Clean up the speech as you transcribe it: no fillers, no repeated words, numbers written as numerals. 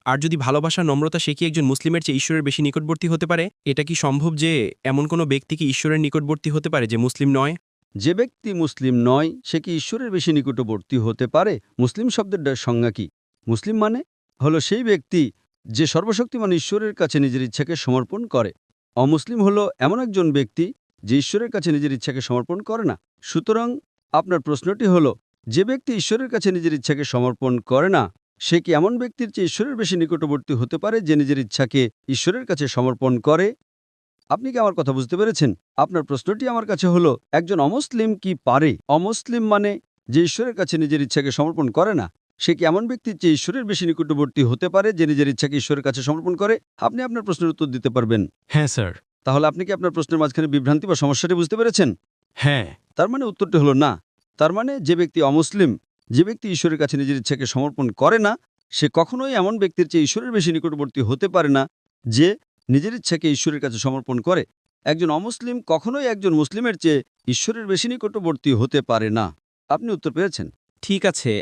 আর যদি ভালোবাসা নম্রতা সে কি একজন মুসলিমের চেয়ে ঈশ্বরের বেশি নিকটবর্তী হতে পারে? এটা কি সম্ভব যে এমন কোনো ব্যক্তি কি ঈশ্বরের নিকটবর্তী হতে পারে যে মুসলিম নয়? যে ব্যক্তি মুসলিম নয় সে কি ঈশ্বরের বেশি নিকটবর্তী হতে পারে? মুসলিম শব্দের সংজ্ঞা কি? মুসলিম মানে হলো সেই ব্যক্তি যে সর্বশক্তিমান ঈশ্বরের কাছে নিজের ইচ্ছাকে সমর্পণ করে। অমুসলিম হলো এমন একজন ব্যক্তি যে ঈশ্বরের কাছে নিজের ইচ্ছাকে সমর্পণ করে না। সুতরাং আপনার প্রশ্নটি হলো, যে ব্যক্তি ঈশ্বরের কাছে নিজের ইচ্ছাকে সমর্পণ করে না সে কি এমন ব্যক্তির চেয়ে ঈশ্বরের বেশি নিকটবর্তী হতে পারে যে নিজের ইচ্ছাকে ঈশ্বরের কাছে সমর্পণ করে? আপনি কি আমার কথা বুঝতে পেরেছেন? আপনার প্রশ্নটি আমার কাছে হলো, একজন অমুসলিম কি পারে? অমুসলিম মানে যে ঈশ্বরের কাছে নিজের ইচ্ছাকে সমর্পণ করে না সে কি এমন ব্যক্তির চেয়ে ঈশ্বরের বেশি নিকটবর্তী হতে পারে যে নিজের ইচ্ছাকে ঈশ্বরের কাছে সমর্পণ করে? আপনি আপনার প্রশ্নের উত্তর দিতে পারবেন। হ্যাঁ স্যার। তাহলে আপনি কি আপনার প্রশ্নের মাঝখানে বিভ্রান্তি বা সমস্যাটি বুঝতে পেরেছেন? হ্যাঁ। তার মানে উত্তরটি হলো না। তার মানে যে ব্যক্তি অমুসলিম, যে ব্যক্তি ঈশ্বরের কাছে নিজের ইচ্ছাকে সমর্পণ করে না সে কখনোই এমন ব্যক্তির চেয়ে ঈশ্বরের বেশি নিকটবর্তী হতে পারে না যে নিজের ইচ্ছাকে ঈশ্বরের কাছে সমর্পণ করে। একজন অমুসলিম কখনোই একজন মুসলিমের চেয়ে ঈশ্বরের বেশি নিকটবর্তী হতে পারে না। আপনি উত্তর পেয়েছেন? ঠিক আছে।